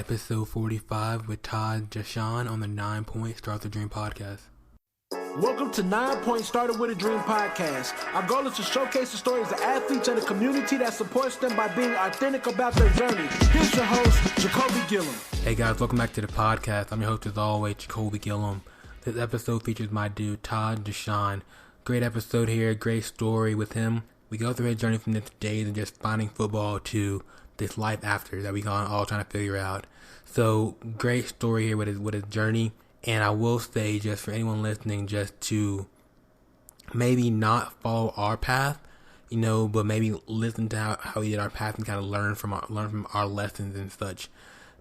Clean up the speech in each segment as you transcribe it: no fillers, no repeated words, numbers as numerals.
Episode 45 with Todd Dashaun on the 9 Point Start the Dream podcast. Welcome to 9 Point Started with a Dream podcast. Our goal is to showcase the stories of athletes and the community that supports them by being authentic about their journey. Here's your host, Jacoby Gillum. Hey guys, welcome back to the podcast. I'm your host as always, Jacoby Gillum. This episode features my dude, Todd Dashaun. Great episode here, great story with him. We go through his journey from the days of just finding football to this life after that we all trying to figure out. So great story here with his journey. And I will say, just for anyone listening, just to maybe not follow our path, but maybe listen to how we did our path and kind of learn from our lessons and such,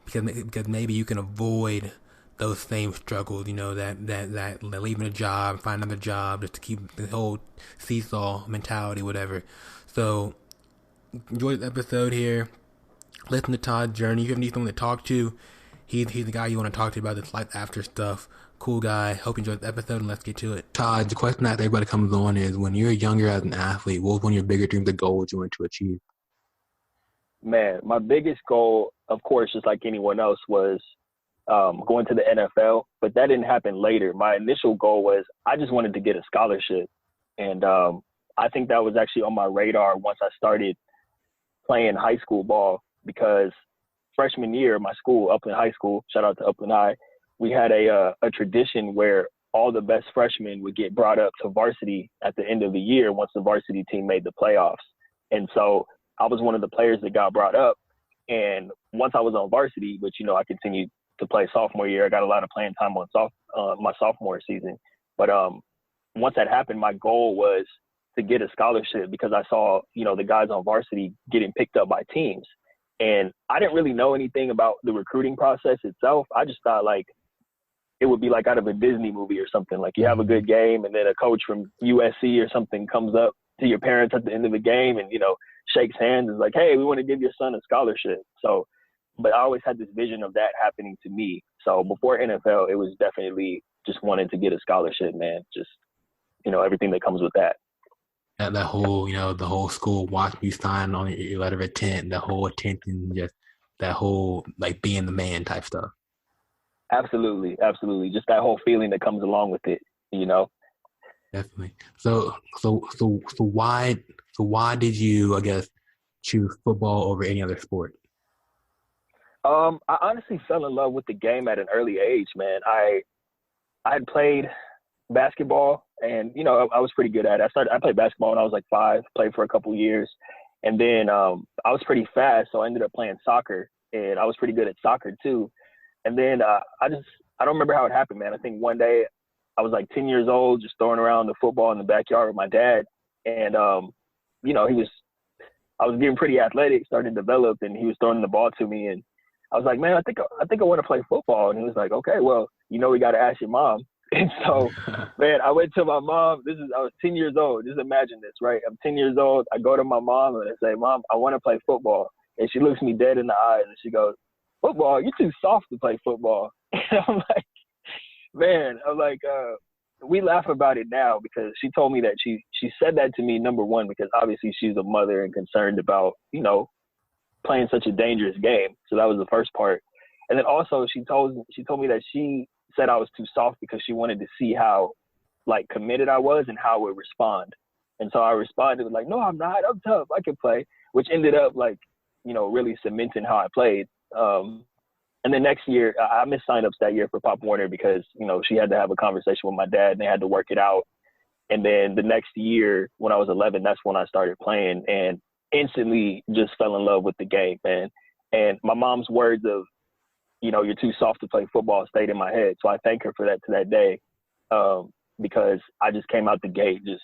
because maybe you can avoid those same struggles, that leaving a job, find another job, just to keep the whole seesaw mentality, whatever. So enjoy this episode here. Listen to Todd's journey. If you need someone to talk to, he's the guy you want to talk to about this life after stuff. Cool guy. Hope you enjoyed the episode, and let's get to it. Todd, the question that everybody comes on is, when you're younger as an athlete, what was one of your bigger dreams or goals you wanted to achieve? Man, my biggest goal, of course, just like anyone else, was going to the NFL, but that didn't happen later. My initial goal was I just wanted to get a scholarship, and I think that was actually on my radar once I started playing high school ball, because freshman year, my school, Upland High School, shout out to Upland High, we had a tradition where all the best freshmen would get brought up to varsity at the end of the year once the varsity team made the playoffs. And so I was one of the players that got brought up. And once I was on varsity, which, I continued to play sophomore year, I got a lot of playing time on my sophomore season. But once that happened, my goal was to get a scholarship, because I saw, the guys on varsity getting picked up by teams. And I didn't really know anything about the recruiting process itself. I just thought it would be like out of a Disney movie or something. Like, you have a good game, and then a coach from USC or something comes up to your parents at the end of the game and, shakes hands and is like, hey, we want to give your son a scholarship. So, but I always had this vision of that happening to me. So before NFL, it was definitely just wanting to get a scholarship, man. Just, everything that comes with that. That whole, the whole school watching you sign on your letter of intent, the whole attention, just that whole, being the man type stuff. Absolutely. Absolutely. Just that whole feeling that comes along with it, Definitely. So why did you, I guess, choose football over any other sport? I honestly fell in love with the game at an early age, man. I had played basketball, and I was pretty good at it. I played basketball when I was like 5, played for a couple years, and then I was pretty fast, so I ended up playing soccer, and I was pretty good at soccer too. And then I don't remember how it happened, man. I think one day I was like 10 years old, just throwing around the football in the backyard with my dad, and I was getting pretty athletic, starting to develop, and he was throwing the ball to me, and I was like, man, I think I want to play football. And he was like, okay, well, we got to ask your mom. And so, man, I went to my mom. I was 10 years old. Just imagine this, right? I'm 10 years old. I go to my mom and I say, Mom, I want to play football. And she looks me dead in the eye and she goes, football? You're too soft to play football. And I'm like, man, we laugh about it now, because she told me that she said that to me, number one, because obviously she's a mother and concerned about, playing such a dangerous game. So that was the first part. And then also she told me that she said I was too soft because she wanted to see how committed I was and how I would respond. And so I responded with no, I'm not. I'm tough. I can play, which ended up really cementing how I played. And then next year I missed signups that year for Pop Warner because, she had to have a conversation with my dad and they had to work it out. And then the next year when I was 11, that's when I started playing and instantly just fell in love with the game, man. And my mom's words of, you're too soft to play football stayed in my head. So I thank her for that to that day, because I just came out the gate just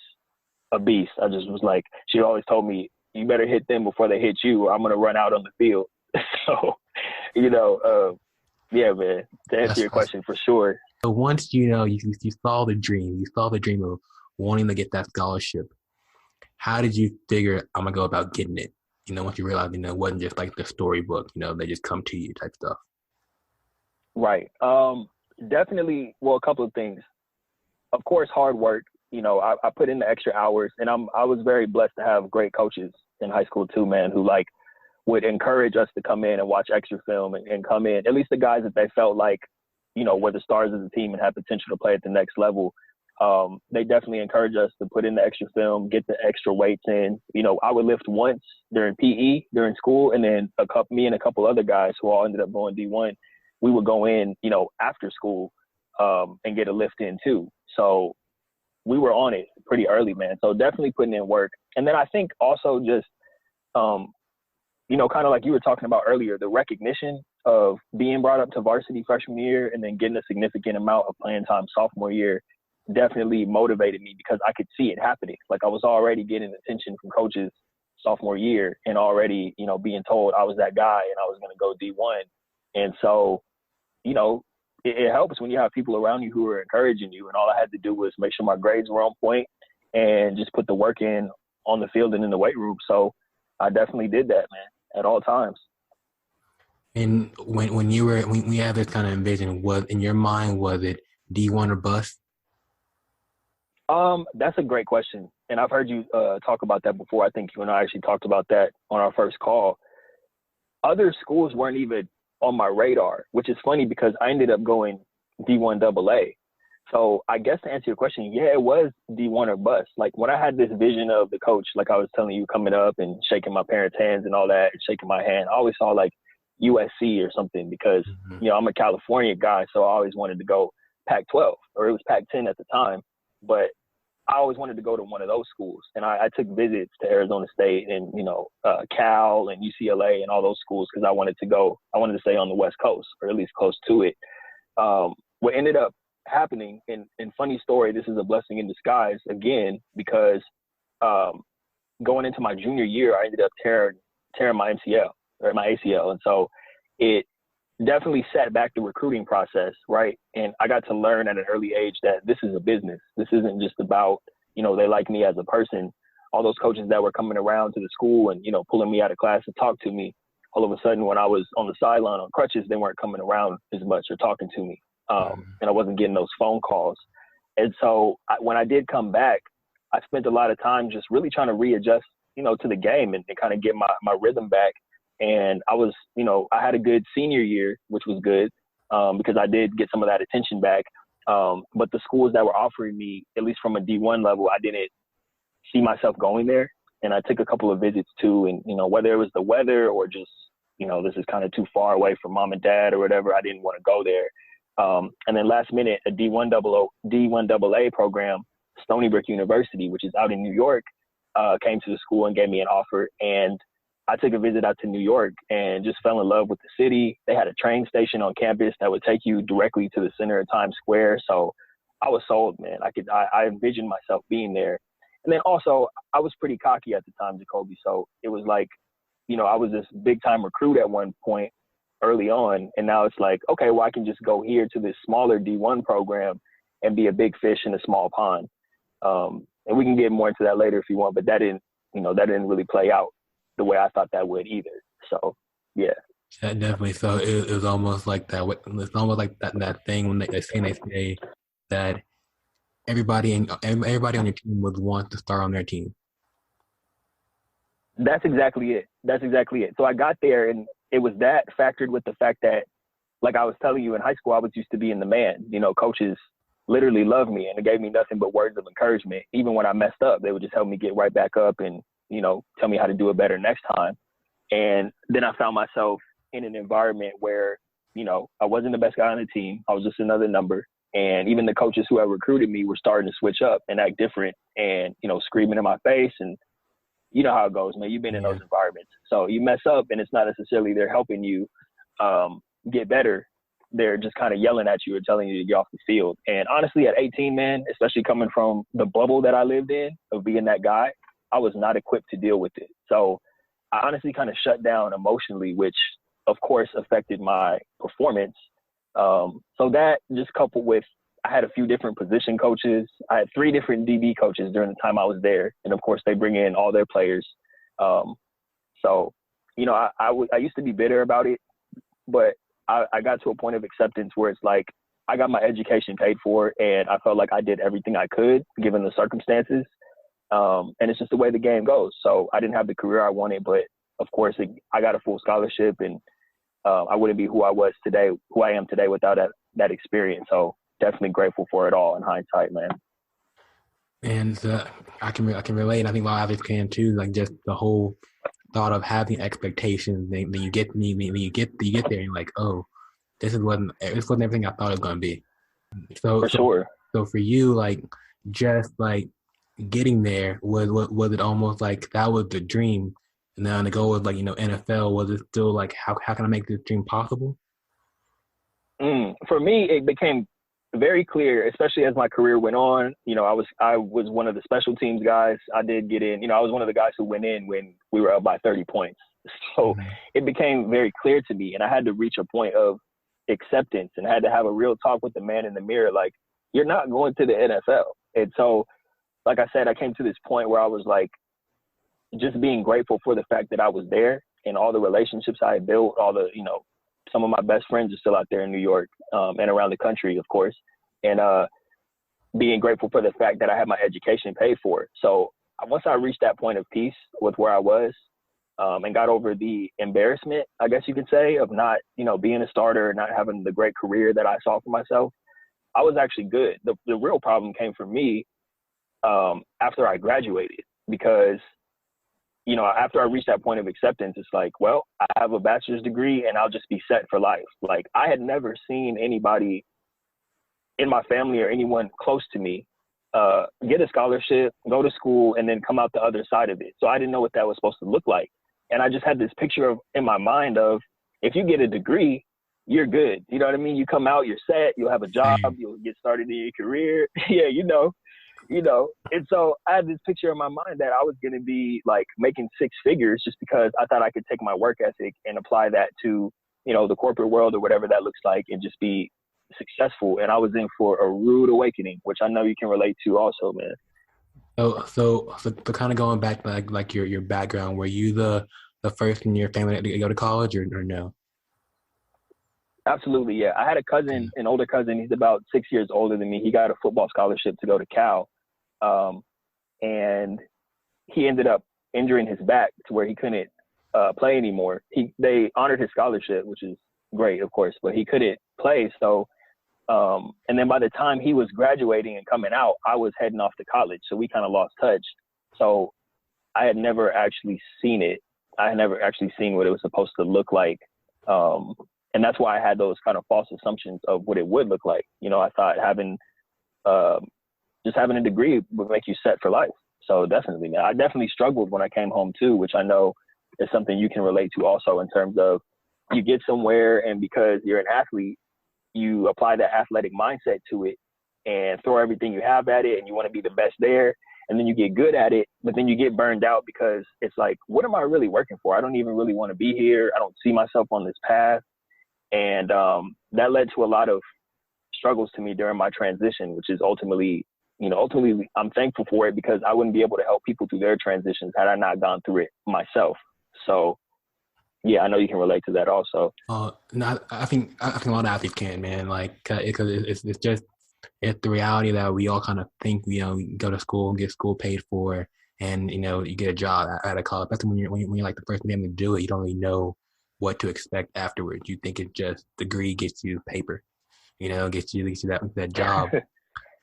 a beast. I just was like, she always told me, you better hit them before they hit you or I'm going to run out on the field. So, yeah, man, to answer your question, for sure. So once, you saw the dream, of wanting to get that scholarship, how did you figure I'm going to go about getting it? Once you realized, it wasn't just like the storybook, they just come to you type stuff. Right. Definitely. Well, a couple of things. Of course, hard work. I put in the extra hours, and I was very blessed to have great coaches in high school too, man, who would encourage us to come in and watch extra film and come in, at least the guys that they felt like, were the stars of the team and had potential to play at the next level. They definitely encourage us to put in the extra film, get the extra weights in. I would lift once during PE, during school, and then me and a couple other guys who all ended up going D1, we would go in, after school and get a lift in too. So we were on it pretty early, man. So definitely putting in work. And then I think also just, kind of like you were talking about earlier, the recognition of being brought up to varsity freshman year and then getting a significant amount of playing time sophomore year definitely motivated me because I could see it happening. Like I was already getting attention from coaches sophomore year and already, being told I was that guy and I was going to go D1. And so, it helps when you have people around you who are encouraging you. And all I had to do was make sure my grades were on point and just put the work in on the field and in the weight room. So I definitely did that, man, at all times. And when you had this kind of envision, what in your mind was it D1 or bust? That's a great question. And I've heard you talk about that before. I think you and I actually talked about that on our first call. Other schools weren't even on my radar, which is funny because I ended up going D1 AA. So I guess to answer your question, yeah, it was D1 or bust. Like when I had this vision of the coach, like I was telling you, coming up and shaking my parents' hands and all that, and shaking my hand, I always saw like USC or something because, I'm a California guy. So I always wanted to go Pac-12, or it was Pac-10 at the time. But I always wanted to go to one of those schools. And I took visits to Arizona State and, Cal and UCLA and all those schools because I wanted to stay on the West Coast, or at least close to it. What ended up happening, and funny story, this is a blessing in disguise again, because going into my junior year, I ended up tearing my MCL or my ACL. And so it definitely set back the recruiting process, right? And I got to learn at an early age that this is a business. This isn't just about, they like me as a person. All those coaches that were coming around to the school and, pulling me out of class to talk to me, all of a sudden when I was on the sideline on crutches, they weren't coming around as much or talking to me. And I wasn't getting those phone calls. And so when I did come back, I spent a lot of time just really trying to readjust, to the game and kind of get my rhythm back. And I was, I had a good senior year, which was good because I did get some of that attention back. But the schools that were offering me, at least from a D1 level, I didn't see myself going there. And I took a couple of visits too. And, whether it was the weather or just, this is kind of too far away from mom and dad or whatever, I didn't want to go there. And then last minute, a D1 AA program, Stony Brook University, which is out in New York, came to the school and gave me an offer. And I took a visit out to New York and just fell in love with the city. They had a train station on campus that would take you directly to the center of Times Square. So I was sold, man. I envisioned myself being there. And then also I was pretty cocky at the time, Jacoby. So it was like, I was this big time recruit at one point early on. And now it's like, okay, well, I can just go here to this smaller D1 program and be a big fish in a small pond. And we can get more into that later if you want, but that didn't really play out the way I thought that would either. So, yeah. Yeah, definitely. So it was almost like that. It's almost like that thing when they say that everybody on your team would want to start on their team. That's exactly it. So I got there, and it was that factored with the fact that, like I was telling you, in high school, I was used to being the man. Coaches literally loved me, and it gave me nothing but words of encouragement. Even when I messed up, they would just help me get right back up and, tell me how to do it better next time. And then I found myself in an environment where, I wasn't the best guy on the team. I was just another number. And even the coaches who had recruited me were starting to switch up and act different and, screaming in my face. And you know how it goes, man. You've been in those environments. So you mess up and it's not necessarily they're helping you get better. They're just kind of yelling at you or telling you to get off the field. And honestly, at 18, man, especially coming from the bubble that I lived in of being that guy, I was not equipped to deal with it. So I honestly kind of shut down emotionally, which of course affected my performance. So that just coupled with, I had a few different position coaches. I had 3 different DB coaches during the time I was there. And of course they bring in all their players. So, I used to be bitter about it, but I got to a point of acceptance where it's like, I got my education paid for and I felt like I did everything I could given the circumstances. And it's just the way the game goes. So I didn't have the career I wanted, but of course, I got a full scholarship, and I wouldn't be who I am today without that experience. So definitely grateful for it all in hindsight, man. And I can relate. And I think a lot of athletes can too. Like just the whole thought of having expectations. Then you get there, and you're like, oh, this wasn't everything I thought it was gonna be. For sure. So for you, like just like getting there was it almost like that was the dream, and then the goal was like NFL. Was it still like how can I make this dream possible? For me, it became very clear, especially as my career went on. I was one of the special teams guys. I did get in. I was one of the guys who went in when we were up by 30 points. So it became very clear to me, and I had to reach a point of acceptance and had to have a real talk with the man in the mirror. Like, you're not going to the NFL. And so, like I said, I came to this point where I was like, just being grateful for the fact that I was there and all the relationships I had built, all the, some of my best friends are still out there in New York and around the country, of course. And being grateful for the fact that I had my education paid for. So once I reached that point of peace with where I was and got over the embarrassment, I guess you could say, of not, being a starter, not having the great career that I saw for myself, I was actually good. The real problem came for me after I graduated, because after I reached that point of acceptance, it's like, well, I have a bachelor's degree and I'll just be set for life. Like, I had never seen anybody in my family or anyone close to me get a scholarship, go to school, and then come out the other side of it. So I didn't know what that was supposed to look like. And I just had this picture in my mind of, if you get a degree, you're good. You know what I mean? You come out, you're set, you'll have a job, you'll get started in your career. Yeah, and so I had this picture in my mind that I was going to be like making six figures just because I thought I could take my work ethic and apply that to, the corporate world or whatever that looks like, and just be successful. And I was in for a rude awakening, which I know you can relate to also, man. So kind of going back to like your background, were you the first in your family to go to college or no? Absolutely, yeah. I had a cousin, an older cousin. He's about 6 years older than me. He got a football scholarship to go to Cal. And he ended up injuring his back to where he couldn't play anymore. They honored his scholarship, which is great, of course, but he couldn't play. So, and then by the time he was graduating and coming out, I was heading off to college. So we kind of lost touch. So I had never actually seen it. I had never actually seen what it was supposed to look like. And that's why I had those kind of false assumptions of what it would look like. I thought just having a degree would make you set for life. So definitely, man, I definitely struggled when I came home too, which I know is something you can relate to also, in terms of you get somewhere and because you're an athlete, you apply that athletic mindset to it and throw everything you have at it, and you want to be the best there. And then you get good at it, but then you get burned out because it's like, what am I really working for? I don't even really want to be here. I don't see myself on this path. And that led to a lot of struggles to me during my transition, which is ultimately I'm thankful for it, because I wouldn't be able to help people through their transitions had I not gone through it myself. So, yeah, I know you can relate to that also. No, I think a lot of athletes can, man. Like, because it's the reality that we all kind of think, we go to school and get school paid for, and you get a job out of college. That's when you're like the first man to do it. You don't really know what to expect afterwards. You think it's just degree gets you paper, gets you that job.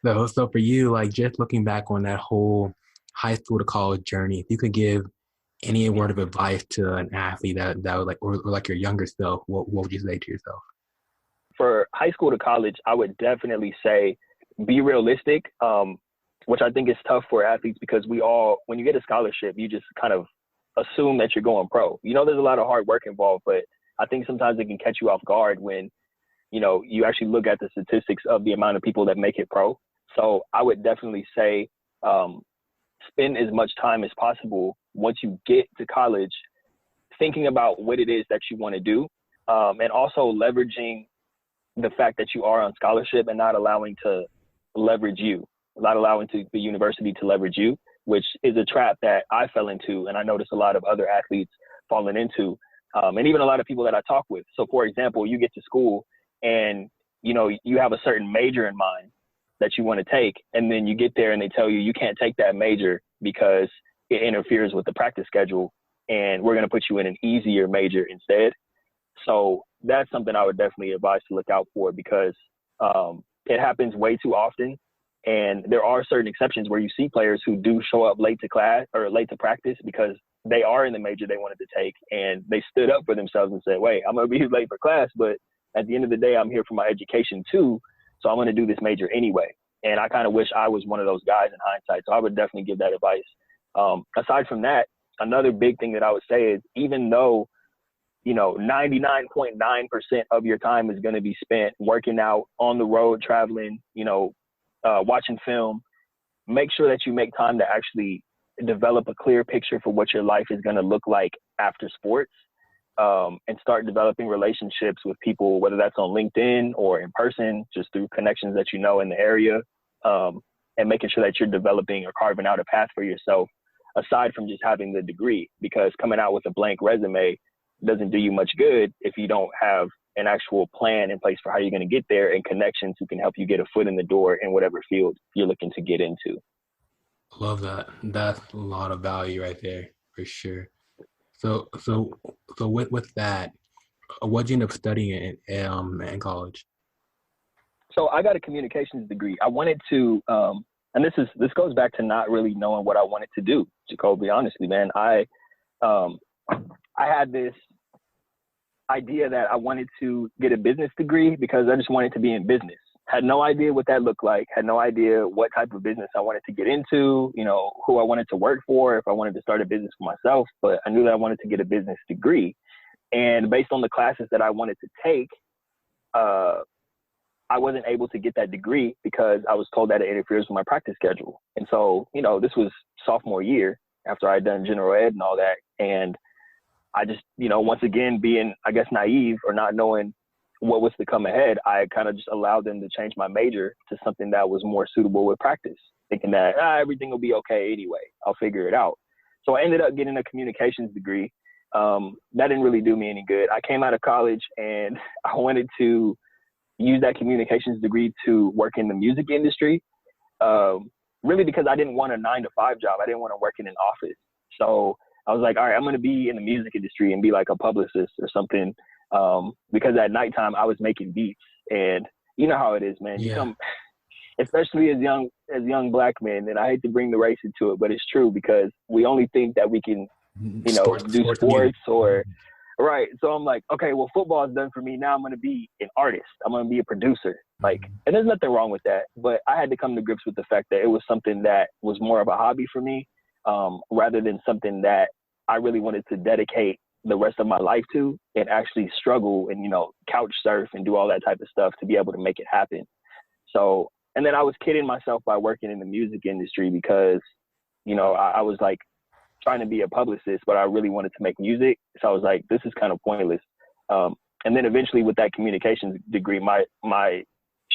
So for you, like just looking back on that whole high school to college journey, if you could give any word of advice to an athlete that would like, or like your younger self, what would you say to yourself? For high school to college, I would definitely say be realistic, which I think is tough for athletes, because when you get a scholarship, you just kind of assume that you're going pro. There's a lot of hard work involved, but I think sometimes it can catch you off guard when, you actually look at the statistics of the amount of people that make it pro. So I would definitely say spend as much time as possible once you get to college thinking about what it is that you want to do, and also leveraging the fact that you are on scholarship and not allowing to leverage you, not allowing the university to leverage you, which is a trap that I fell into, and I notice a lot of other athletes falling into, and even a lot of people that I talk with. So, for example, you get to school and, you have a certain major in mind that you want to take, and then you get there and they tell you can't take that major because it interferes with the practice schedule, and we're going to put you in an easier major instead. So that's something I would definitely advise to look out for, because it happens way too often. And there are certain exceptions where you see players who do show up late to class or late to practice because they are in the major they wanted to take, and they stood up for themselves and said, wait, I'm going to be late for class, but at the end of the day, I'm here for my education too. So I'm going to do this major anyway. And I kind of wish I was one of those guys in hindsight. So I would definitely give that advice. Aside from that, another big thing that I would say is, even though, 99.9% of your time is going to be spent working out, on the road, traveling, watching film, make sure that you make time to actually develop a clear picture for what your life is going to look like after sports, and start developing relationships with people, whether that's on LinkedIn or in person, just through connections that in the area, and making sure that you're developing or carving out a path for yourself aside from just having the degree, because coming out with a blank resume doesn't do you much good if you don't have an actual plan in place for how you're going to get there, and connections who can help you get a foot in the door in whatever field you're looking to get into. Love that. That's a lot of value right there, for sure. So with that, what'd you end up studying in college? So I got a communications degree. I wanted to, and this goes back to not really knowing what I wanted to do, Jacoby. Honestly, man, I had this idea that I wanted to get a business degree because I just wanted to be in business. Had no idea what that looked like. Had no idea what type of business I wanted to get into, who I wanted to work for, if I wanted to start a business for myself. But I knew that I wanted to get a business degree. And based on the classes that I wanted to take, I wasn't able to get that degree because I was told that it interferes with my practice schedule. And so, this was sophomore year after I had done general ed and all that. And I just, once again, being, I guess, naive or not knowing what was to come ahead, I kind of just allowed them to change my major to something that was more suitable with practice, thinking that everything will be okay anyway. I'll figure it out. So I ended up getting a communications degree. That didn't really do me any good. I came out of college and I wanted to use that communications degree to work in the music industry, really because I didn't want a 9-to-5 job. I didn't want to work in an office. So I was like, all right, I'm going to be in the music industry and be like a publicist or something. Because at nighttime I was making beats, and you know how it is, man. Yeah. Especially as young black men, and I hate to bring the race into it, but it's true, because we only think that we can, do sports or right. So I'm like, okay, well, football is done for me. Now I'm going to be an artist. I'm going to be a producer. And there's nothing wrong with that, but I had to come to grips with the fact that it was something that was more of a hobby for me, rather than something that I really wanted to dedicate the rest of my life to, and actually struggle and, couch surf and do all that type of stuff to be able to make it happen. So, and then I was kidding myself by working in the music industry because, I was like trying to be a publicist, but I really wanted to make music. So I was like, this is kind of pointless. And then eventually with that communications degree, my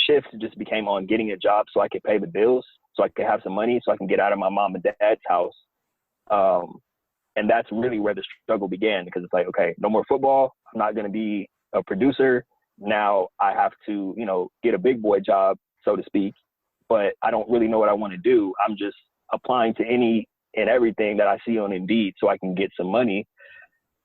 shift just became on getting a job so I could pay the bills, so I could have some money, so I can get out of my mom and dad's house. And that's really where the struggle began, because it's like, okay, no more football. I'm not going to be a producer. Now I have to, get a big boy job, so to speak, but I don't really know what I want to do. I'm just applying to any and everything that I see on Indeed so I can get some money,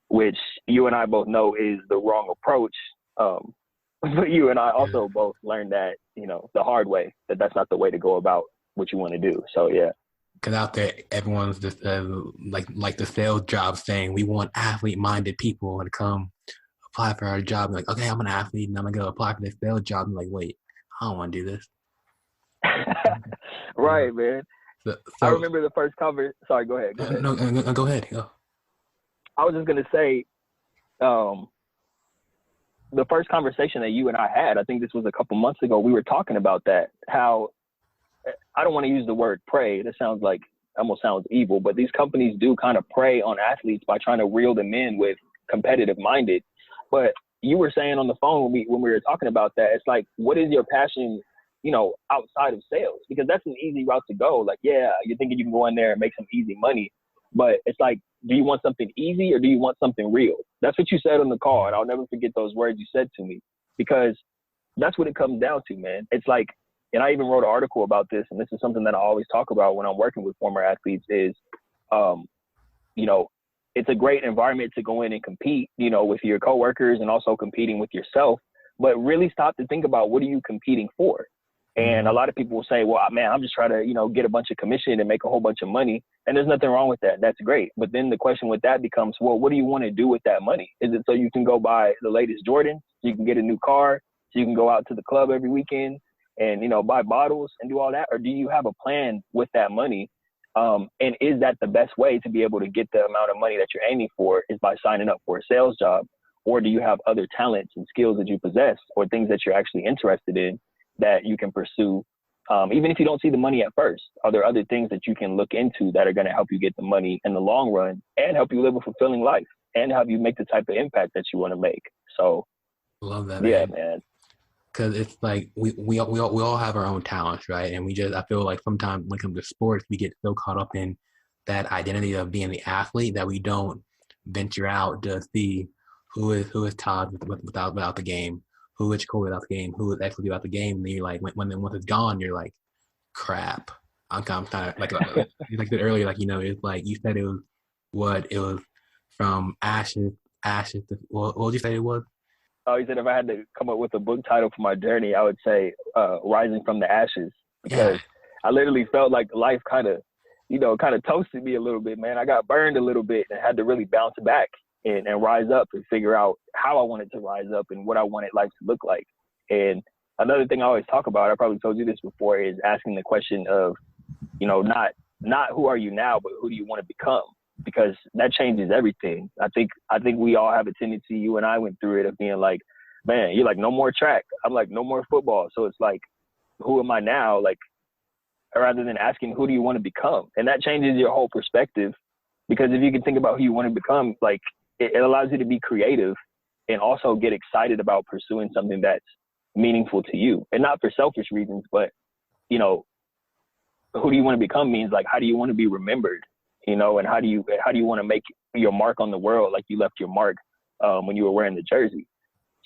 which you and I both know is the wrong approach. But you and I also both learned that, the hard way, that that's not the way to go about what you want to do. So, yeah. Because out there, everyone's just like the sales job saying, we want athlete-minded people to come apply for our job. I'm like, okay, I'm an athlete and I'm going to go apply for this sales job. I'm like, wait, I don't want to do this. Right, man. So, I remember the first conversation. Sorry, go ahead. No, go ahead. Go. I was just going to say, the first conversation that you and I had, I think this was a couple months ago, we were talking about that, how I don't want to use the word prey. That almost sounds evil, but these companies do kind of prey on athletes by trying to reel them in with competitive minded. But you were saying on the phone when we were talking about that, it's like, what is your passion, outside of sales? Because that's an easy route to go. Like, yeah, you're thinking you can go in there and make some easy money, but it's like, do you want something easy or do you want something real? That's what you said on the call. And I'll never forget those words you said to me, because that's what it comes down to, man. It's like, and I even wrote an article about this, and this is something that I always talk about when I'm working with former athletes is, it's a great environment to go in and compete, you know, with your coworkers and also competing with yourself. But really stop to think about, what are you competing for? And a lot of people will say, well, man, I'm just trying to, you know, get a bunch of commission and make a whole bunch of money. And there's nothing wrong with that. That's great. But then the question with that becomes, well, what do you want to do with that money? Is it so you can go buy the latest Jordan, so you can get a new car, so you can go out to the club every weekend and, you know, buy bottles and do all that? Or do you have a plan with that money? And is that the best way to be able to get the amount of money that you're aiming for, is by signing up for a sales job? Or do you have other talents and skills that you possess, or things that you're actually interested in that you can pursue? Even if you don't see the money at first, are there other things that you can look into that are going to help you get the money in the long run and help you live a fulfilling life and help you make the type of impact that you want to make? So, love that, yeah, man. Because it's like we all have our own talents, right? And I feel like sometimes when it comes to sports, we get so caught up in that identity of being the athlete that we don't venture out to see who is Todd without the game, who is Cole without the game, who is actually without the game. And then you're like, once it's gone, you're like, crap. I'm kind of like I said earlier, like, you know, it's like you said it was from ashes to, what would you say it was? Oh, he said if I had to come up with a book title for my journey, I would say Rising from the Ashes, because I literally felt like life kind of toasted me a little bit, man. I got burned a little bit and had to really bounce back and rise up and figure out how I wanted to rise up and what I wanted life to look like. And another thing I always talk about, I probably told you this before, is asking the question of, you know, not who are you now, but who do you want to become? Because that changes everything. I think we all have a tendency, you and I went through it, of being like, man, you're like, no more track. I'm like, no more football. So it's like, who am I now? Like, rather than asking, who do you want to become? And that changes your whole perspective, because if you can think about who you want to become, like, it allows you to be creative and also get excited about pursuing something that's meaningful to you, and not for selfish reasons, but, you know, who do you want to become means, like, how do you want to be remembered? You know, and how do you want to make your mark on the world, like you left your mark when you were wearing the jersey?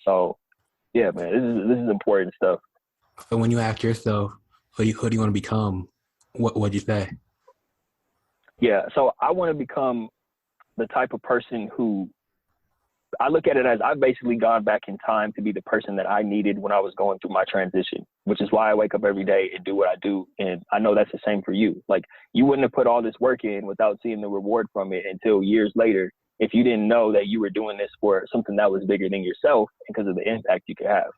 So, yeah, man, this is important stuff. So when you ask yourself, who do you want to become, what'd you say? Yeah, so I want to become the type of person who, I look at it as, I've basically gone back in time to be the person that I needed when I was going through my transition, which is why I wake up every day and do what I do. And I know that's the same for you. Like, you wouldn't have put all this work in without seeing the reward from it until years later, if you didn't know that you were doing this for something that was bigger than yourself because of the impact you could have.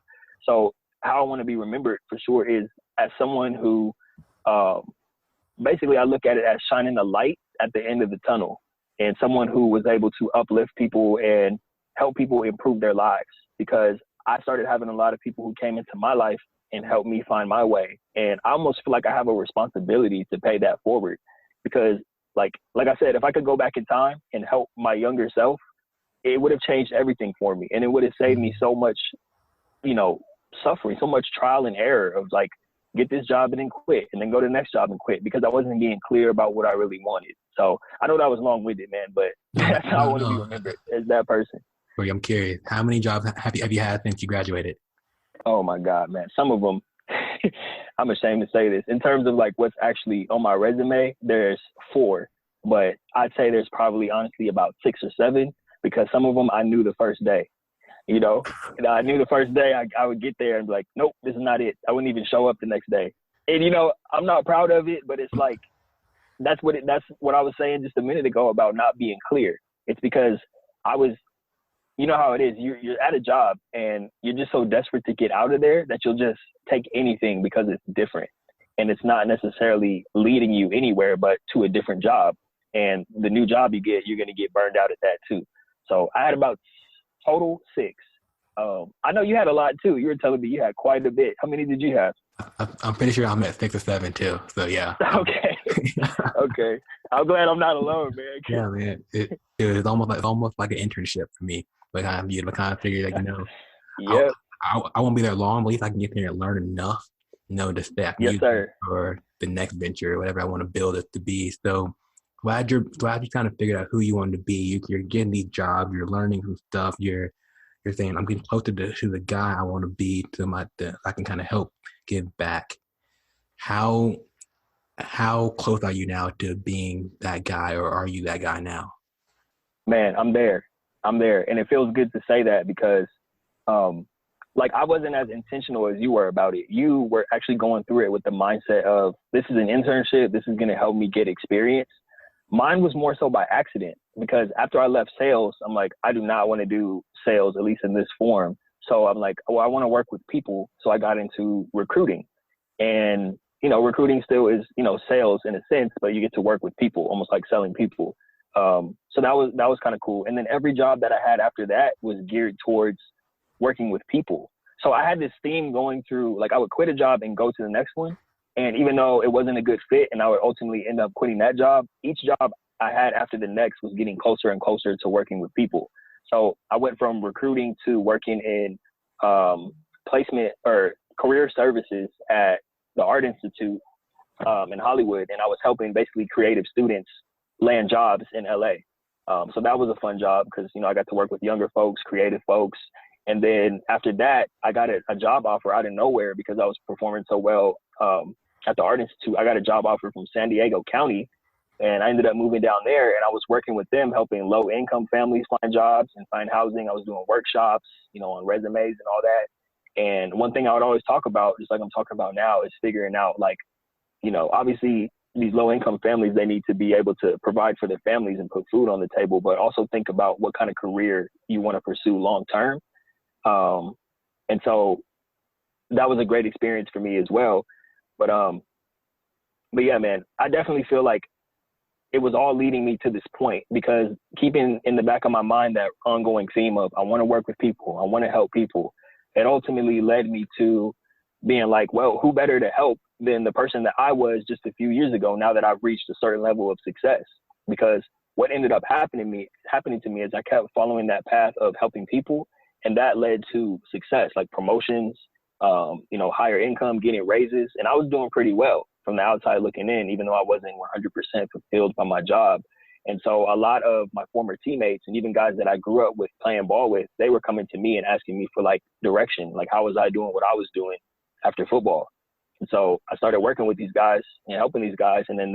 So how I want to be remembered for sure is as someone who, basically I look at it as shining a light at the end of the tunnel, and someone who was able to uplift people and help people improve their lives, because I started having a lot of people who came into my life and helped me find my way. And I almost feel like I have a responsibility to pay that forward, because like I said, if I could go back in time and help my younger self, it would have changed everything for me. And it would have saved me so much, you know, suffering, so much trial and error of like, get this job and then quit, and then go to the next job and quit, because I wasn't being clear about what I really wanted. So I know that was long-winded, man, but that's how I want to be remembered, as that person. I'm curious, how many jobs have you had since you graduated? Oh my God, man. Some of them, I'm ashamed to say this. In terms of like what's actually on my resume, there's 4, but I'd say there's probably honestly about 6 or 7, because some of them I knew the first day. You know, I knew the first day I would get there and be like, nope, this is not it. I wouldn't even show up the next day. And, you know, I'm not proud of it, but it's like, that's what I was saying just a minute ago about not being clear. It's because you know how it is. You're at a job and you're just so desperate to get out of there that you'll just take anything because it's different. And it's not necessarily leading you anywhere but to a different job. And the new job you get, you're going to get burned out at that too. So I had about total 6. I know you had a lot too. You were telling me you had quite a bit. How many did you have? I'm pretty sure I'm at 6 or 7 too. So yeah. Okay. Okay. I'm glad I'm not alone, man. Yeah, man. It was almost like an internship for me. Like I kind of figured, like, you know, yeah, I won't be there long, but at least I can get there and learn enough, you know, to stay yes, sir, for the next venture or whatever I want to build it to be. So glad you kind of figured out who you wanted to be. You're getting these jobs, you're learning some stuff, you're saying, I'm getting closer to the guy I want to be, I can kind of help give back. How close are you now to being that guy, or are you that guy now? Man, I'm there. And it feels good to say that because, like, I wasn't as intentional as you were about it. You were actually going through it with the mindset of, this is an internship. This is going to help me get experience. Mine was more so by accident because after I left sales, I'm like, I do not want to do sales, at least in this form. So I'm like, well, I want to work with people. So I got into recruiting. And, recruiting still is, sales in a sense, but you get to work with people, almost like selling people. So that was kind of cool. And then every job that I had after that was geared towards working with people. So I had this theme going through, like I would quit a job and go to the next one. And even though it wasn't a good fit and I would ultimately end up quitting that job, each job I had after the next was getting closer and closer to working with people. So I went from recruiting to working in placement or career services at the Art Institute in Hollywood. And I was helping basically creative students land jobs in LA. So that was a fun job because, I got to work with younger folks, creative folks. And then after that, I got a job offer out of nowhere because I was performing so well at the Art Institute. I got a job offer from San Diego County, and I ended up moving down there, and I was working with them, helping low-income families find jobs and find housing. I was doing workshops, on resumes and all that. And one thing I would always talk about, just like I'm talking about now, is figuring out, like, obviously these low-income families, they need to be able to provide for their families and put food on the table, but also think about what kind of career you want to pursue long-term. And so that was a great experience for me as well. But yeah, man, I definitely feel like it was all leading me to this point because keeping in the back of my mind that ongoing theme of I want to work with people, I want to help people, it ultimately led me to being like, well, who better to help than the person that I was just a few years ago now that I've reached a certain level of success? Because what ended up happening to me is I kept following that path of helping people, and that led to success, like promotions, higher income, getting raises. And I was doing pretty well from the outside looking in, even though I wasn't 100% fulfilled by my job. And so a lot of my former teammates and even guys that I grew up with playing ball with, they were coming to me and asking me for like direction, like how was I doing what I was doing after football. And so I started working with these guys and helping these guys. And then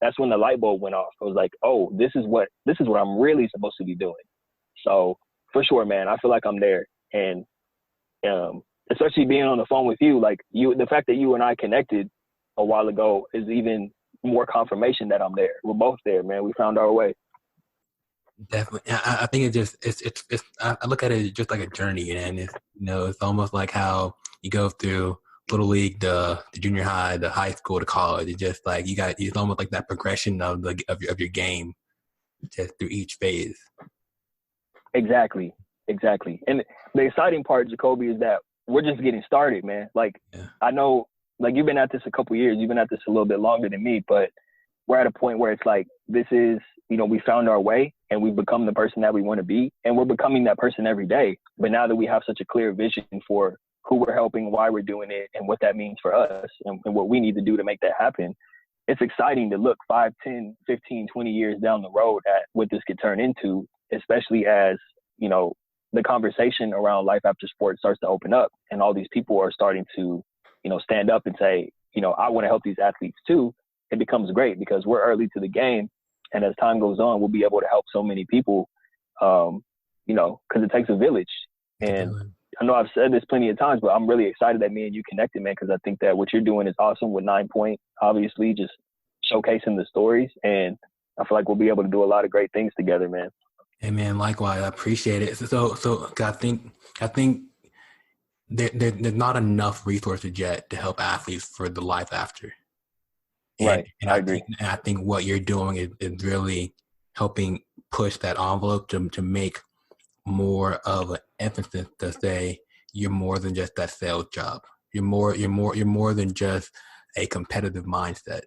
that's when the light bulb went off. I was like, oh, this is what I'm really supposed to be doing. So for sure, man, I feel like I'm there. And especially being on the phone with you, like the fact that you and I connected a while ago is even more confirmation that I'm there. We're both there, man. We found our way. Definitely. I think it's I look at it just like a journey, and it's, it's almost like how you go through little league, the junior high, the high school, the college. It's just like it's almost like that progression of your game just through each phase. Exactly. And the exciting part, Jacoby, is that we're just getting started, man. Like, yeah. I know, like, you've been at this a couple of years. You've been at this a little bit longer than me, but we're at a point where it's like, this is, we found our way and we've become the person that we want to be. And we're becoming that person every day. But now that we have such a clear vision for who we're helping, why we're doing it, and what that means for us and what we need to do to make that happen, it's exciting to look 5, 10, 15, 20 years down the road at what this could turn into, especially as, the conversation around life after sports starts to open up and all these people are starting to, stand up and say, I want to help these athletes too. It becomes great because we're early to the game. And as time goes on, we'll be able to help so many people, because it takes a village. And I know I've said this plenty of times, but I'm really excited that me and you connected, man, because I think that what you're doing is awesome with 9 Point, obviously just showcasing the stories. And I feel like we'll be able to do a lot of great things together, man. Hey man, likewise, I appreciate it. So I think there's not enough resources yet to help athletes for the life after. Right, I agree. I think what you're doing is really helping push that envelope to make more of an emphasis to say you're more than just that sales job. You're more than just a competitive mindset.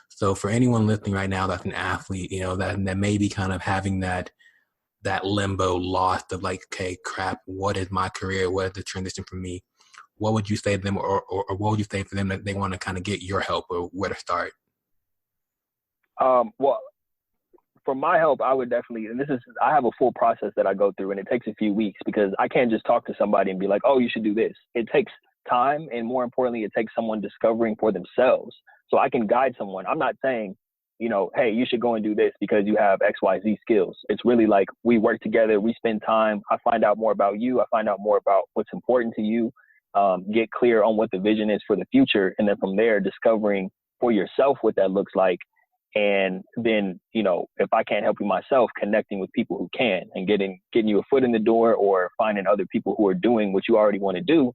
So for anyone listening right now that's an athlete, that may be kind of having that limbo lost of like, okay, crap, what is my career? What is the transition for me? What would you say to them or what would you say for them that they want to kind of get your help or where to start? Well, for my help, I would definitely, and I have a full process that I go through and it takes a few weeks because I can't just talk to somebody and be like, oh, you should do this. It takes time. And more importantly, it takes someone discovering for themselves. So I can guide someone. I'm not saying hey, you should go and do this because you have XYZ skills. It's really like we work together, we spend time. I find out more about you. I find out more about what's important to you, get clear on what the vision is for the future. And then from there, discovering for yourself what that looks like. And then, if I can't help you myself, connecting with people who can and getting you a foot in the door, or finding other people who are doing what you already want to do,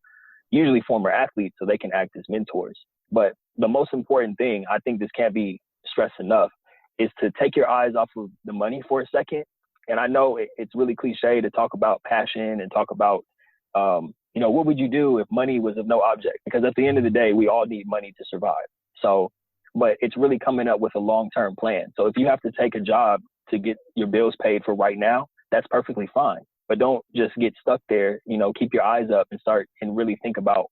usually former athletes, so they can act as mentors. But the most important thing, I think this can't be stressed enough, is to take your eyes off of the money for a second. And I know it's really cliche to talk about passion and talk about, what would you do if money was of no object? Because at the end of the day, we all need money to survive. So, but it's really coming up with a long-term plan. So if you have to take a job to get your bills paid for right now, that's perfectly fine. But don't just get stuck there. Keep your eyes up and start and really think about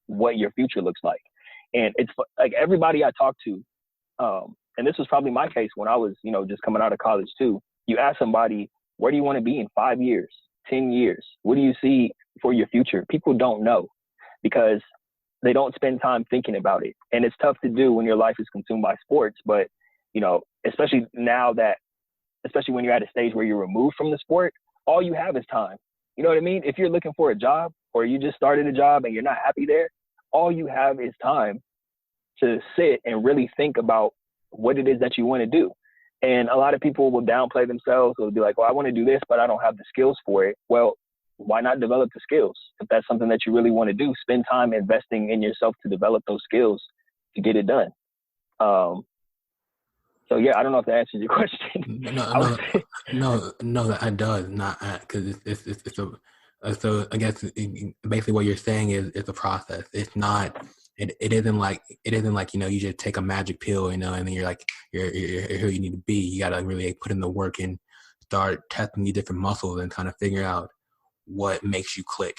what your future looks like. And it's like everybody I talk to, and this was probably my case when I was, just coming out of college too. You ask somebody, where do you want to be in 5 years, 10 years? What do you see for your future? People don't know because they don't spend time thinking about it. And it's tough to do when your life is consumed by sports. But, especially when you're at a stage where you're removed from the sport, all you have is time. You know what I mean? If you're looking for a job, or you just started a job and you're not happy there, all you have is time to sit and really think about what it is that you want to do. And a lot of people will downplay themselves. They'll be like, well, I want to do this, but I don't have the skills for it. Well, why not develop the skills? If that's something that you really want to do, spend time investing in yourself to develop those skills to get it done. So yeah, I don't know if that answers your question. No, that does not, because it's a, so I guess basically what you're saying is it's a process. It's not, it isn't like, you just take a magic pill, and then you're like, you're who you need to be. You got to really put in the work and start testing your different muscles and kind of figure out what makes you click.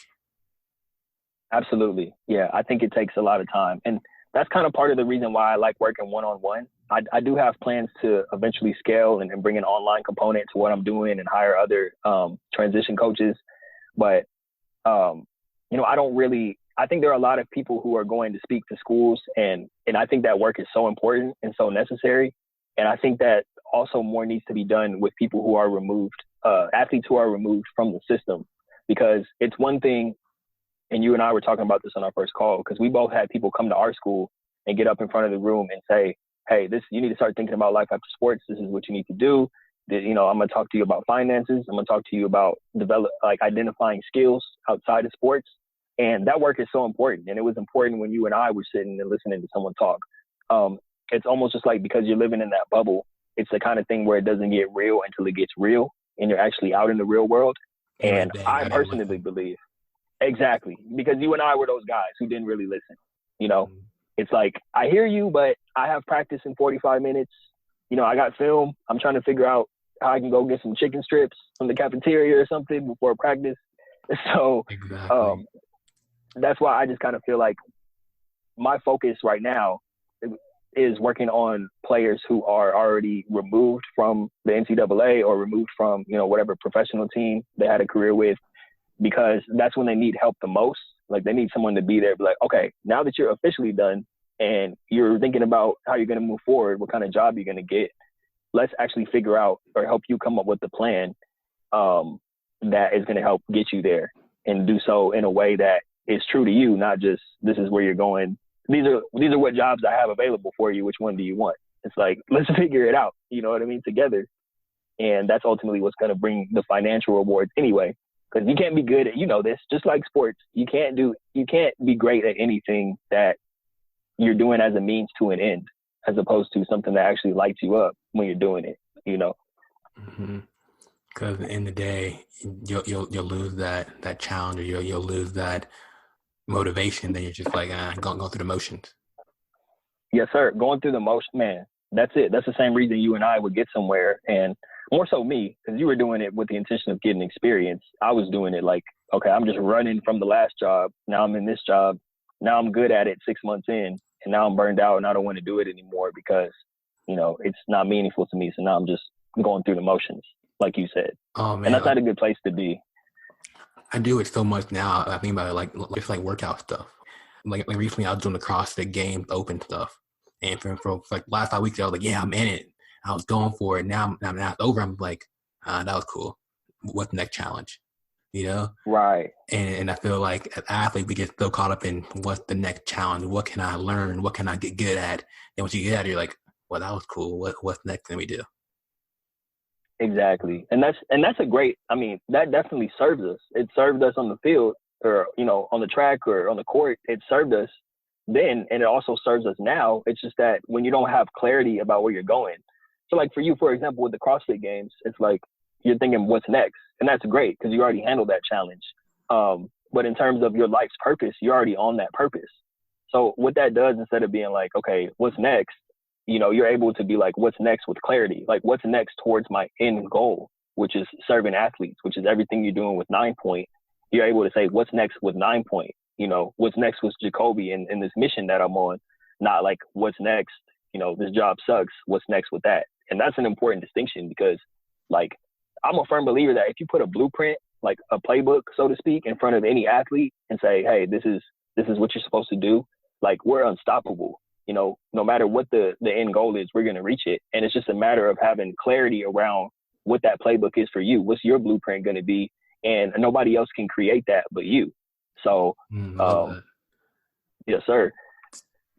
Absolutely. Yeah. I think it takes a lot of time. And that's kind of part of the reason why I like working one-on-one. I do have plans to eventually scale and bring an online component to what I'm doing and hire other transition coaches. But, I think there are a lot of people who are going to speak to schools, and I think that work is so important and so necessary. And I think that also more needs to be done with people who are removed, athletes who are removed from the system. Because it's one thing, and you and I were talking about this on our first call, because we both had people come to our school and get up in front of the room and say, hey, you need to start thinking about life after sports. This is what you need to do. I'm going to talk to you about finances. I'm going to talk to you about identifying skills outside of sports. And that work is so important. And it was important when you and I were sitting and listening to someone talk. It's almost just like, because you're living in that bubble, it's the kind of thing where it doesn't get real until it gets real and you're actually out in the real world. And I personally believe, exactly, because you and I were those guys who didn't really listen. It's like, I hear you, but I have practice in 45 minutes. I got film. I'm trying to figure out how I can go get some chicken strips from the cafeteria or something before practice. So exactly. That's why I just kind of feel like my focus right now is working on players who are already removed from the NCAA or removed from, whatever professional team they had a career with, because that's when they need help the most. Like, they need someone to be there, be like, okay, now that you're officially done and you're thinking about how you're going to move forward, what kind of job you're going to get, let's actually figure out or help you come up with the plan that is going to help get you there, and do so in a way that is true to you, not just, this is where you're going. These are what jobs I have available for you. Which one do you want? It's like, let's figure it out. You know what I mean? Together. And that's ultimately what's going to bring the financial rewards anyway. Because you can't be good at, this, just like sports. You can't be great at anything that you're doing as a means to an end, as opposed to something that actually lights you up when you're doing it, Mm-hmm. Because at the end of the day, you'll lose that challenge, or you'll lose that motivation. Then you're just like, going through the motions. Yes, sir. Going through the motion, man. That's it. That's the same reason you and I would get somewhere, and more so me, because you were doing it with the intention of getting experience. I was doing it like, okay, I'm just running from the last job. Now I'm in this job. Now I'm good at it 6 months in, and now I'm burned out and I don't want to do it anymore because, it's not meaningful to me. So now I'm just going through the motions, like you said. Oh, man. And that's not a good place to be. I do it so much now. I think about it just like workout stuff. Like recently I was doing the CrossFit Games Open stuff. And for like last 5 weeks, I was like, yeah, I'm in it. I was going for it. Now it's over. I'm like, that was cool. What's the next challenge? You know? Right. And I feel like as athletes, we get so caught up in what's the next challenge? What can I learn? What can I get good at? And once you get at it, you're like, well, that was cool. What's next can we do? Exactly. And that's a great, I mean, that definitely serves us. It served us on the field or, you know, on the track or on the court. It served us then, and it also serves us now. It's just that when you don't have clarity about where you're going. So like for you, for example, with the CrossFit Games, it's like you're thinking what's next. And that's great because you already handled that challenge. But in terms of your life's purpose, you're already on that purpose. So what that does, instead of being like, okay, what's next? You know, you're able to be like, what's next with clarity? Like, what's next towards my end goal, which is serving athletes, which is everything you're doing with 9 Point. You're able to say, what's next with 9 Point? You know, what's next with Jacoby and this mission that I'm on? Not like, what's next? You know, this job sucks. What's next with that? And that's an important distinction because, like, I'm a firm believer that if you put a blueprint, like a playbook, so to speak, in front of any athlete and say, hey, this is what you're supposed to do, like, we're unstoppable. You know, no matter what the end goal is, we're going to reach it. And it's just a matter of having clarity around what that playbook is for you. What's your blueprint going to be? And nobody else can create that but you. So, yes, sir.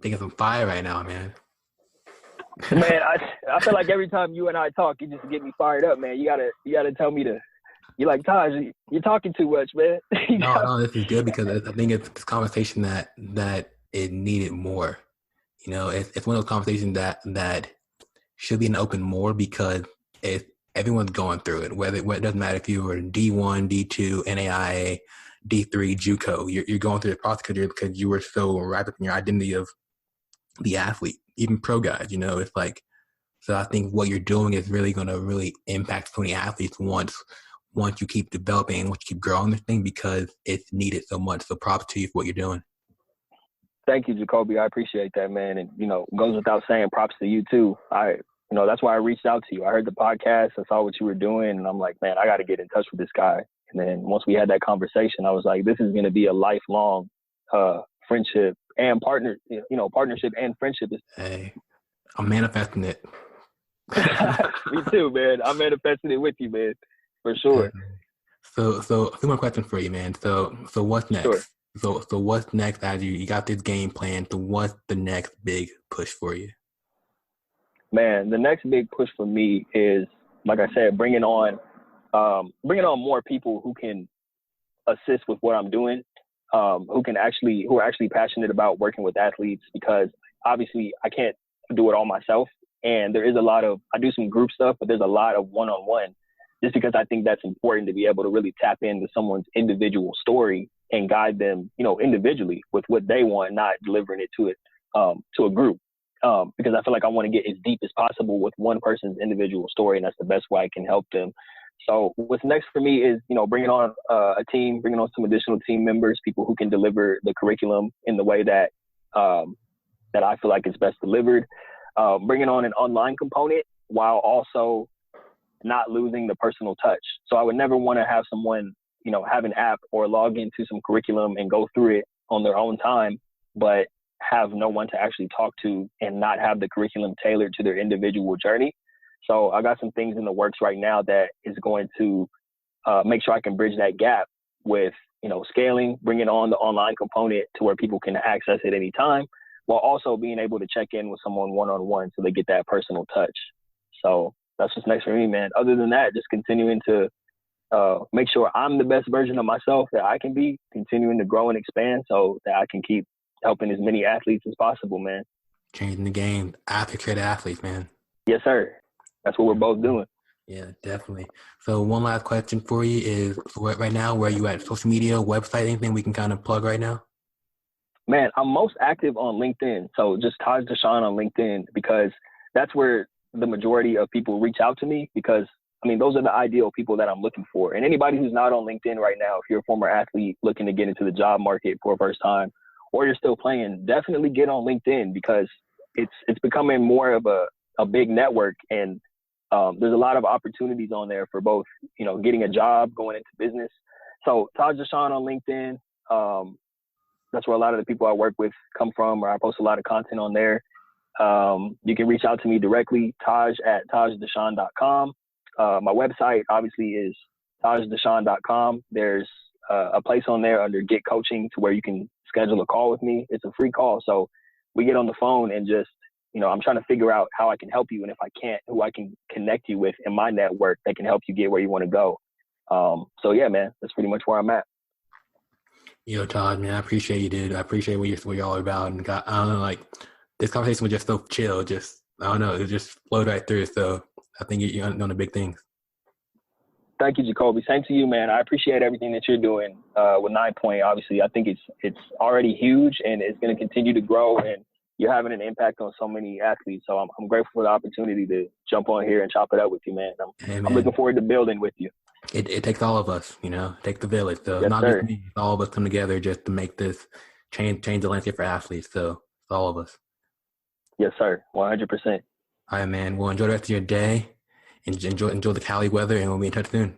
Thinking some fire right now, man. Man, I feel like every time you and I talk, you just get me fired up, man. You gotta tell me to. You're like, Taj, you're talking too much, man. No, this is good because I think it's this conversation that it needed more. You know, it's one of those conversations that should be an open more because everyone's going through it. Whether it doesn't matter if you were D1, D2, NAIA, D3, JUCO, you're going through the process because you were so wrapped up in your identity of the athlete. Even pro guys, you know, it's like, so I think what you're doing is really going to really impact so many athletes once you keep developing and once you keep growing this thing because it's needed so much. So props to you for what you're doing. Thank you, Jacoby. I appreciate that, man. And, you know, goes without saying, props to you too. That's why I reached out to you. I heard the podcast. I saw what you were doing. And I'm like, man, I got to get in touch with this guy. And then once we had that conversation, I was like, this is going to be a lifelong friendship and partnership and friendship. Hey, I'm manifesting it. Me too, man. I'm manifesting it with you, man, for sure. So a few more questions for you, man. So what's next? Sure. So what's next as you got this game plan? So what's the next big push for you? Man, the next big push for me is, like I said, bringing on more people who can assist with what I'm doing. Who are actually passionate about working with athletes, because obviously I can't do it all myself. And there is I do some group stuff, but there's a lot of one-on-one, just because I think that's important to be able to really tap into someone's individual story and guide them, you know, individually with what they want, not delivering it to a group. Because I feel like I want to get as deep as possible with one person's individual story, and that's the best way I can help them. So what's next for me is, you know, bringing on a team, bringing on some additional team members, people who can deliver the curriculum in the way that I feel like is best delivered. Bringing on an online component while also not losing the personal touch. So I would never want to have someone, you know, have an app or log into some curriculum and go through it on their own time, but have no one to actually talk to and not have the curriculum tailored to their individual journey. So I got some things in the works right now that is going to make sure I can bridge that gap with, you know, scaling, bringing on the online component to where people can access it anytime, while also being able to check in with someone one-on-one so they get that personal touch. So that's what's next for me, man. Other than that, just continuing to make sure I'm the best version of myself that I can be, continuing to grow and expand so that I can keep helping as many athletes as possible, man. Changing the game, create athletes, man. Yes, sir. That's what we're both doing. Yeah, definitely. So one last question for you is, right now, where are you at? Social media, website, anything we can kind of plug right now? Man, I'm most active on LinkedIn. So just Taj Dashaun on LinkedIn, because that's where the majority of people reach out to me, because, I mean, those are the ideal people that I'm looking for. And anybody who's not on LinkedIn right now, if you're a former athlete looking to get into the job market for the first time, or you're still playing, definitely get on LinkedIn, because it's becoming more of a big network, and there's a lot of opportunities on there for both, you know, getting a job, going into business. So Taj Dashaun on LinkedIn, that's where a lot of the people I work with come from, or I post a lot of content on there. You can reach out to me directly, taj@tajdashaun.com. My website obviously is tajdashaun.com. There's a place on there under Get Coaching to where you can schedule a call with me. It's a free call. So we get on the phone and just, I'm trying to figure out how I can help you. And if I can't, who I can connect you with in my network that can help you get where you want to go. So yeah, man, that's pretty much where I'm at. Yo, Todd, man, I appreciate you, dude. I appreciate what you're all about. And I don't know, like, this conversation was just so chill. I don't know, it just flowed right through. So I think you're on the big things. Thank you, Jacoby. Same to you, man. I appreciate everything that you're doing with 9 Point. Obviously, I think it's already huge and it's going to continue to grow. And you're having an impact on so many athletes. So I'm grateful for the opportunity to jump on here and chop it up with you, man. I'm looking forward to building with you. It takes all of us, take the village. So yes, not sir. just me, all of us come together just to make this change the landscape for athletes. So it's all of us. Yes, sir. 100%. All right, man. Well, enjoy the rest of your day. Enjoy the Cali weather, and we'll be in touch soon.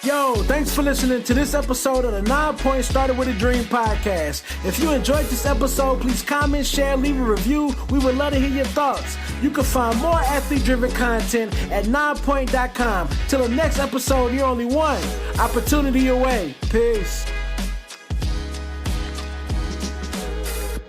Yo, thanks for listening to this episode of the 9 Point Started With a Dream podcast. If you enjoyed this episode, please comment, share, leave a review. We would love to hear your thoughts. You can find more athlete-driven content at 9point.com. Till the next episode, you're only one opportunity away. Peace.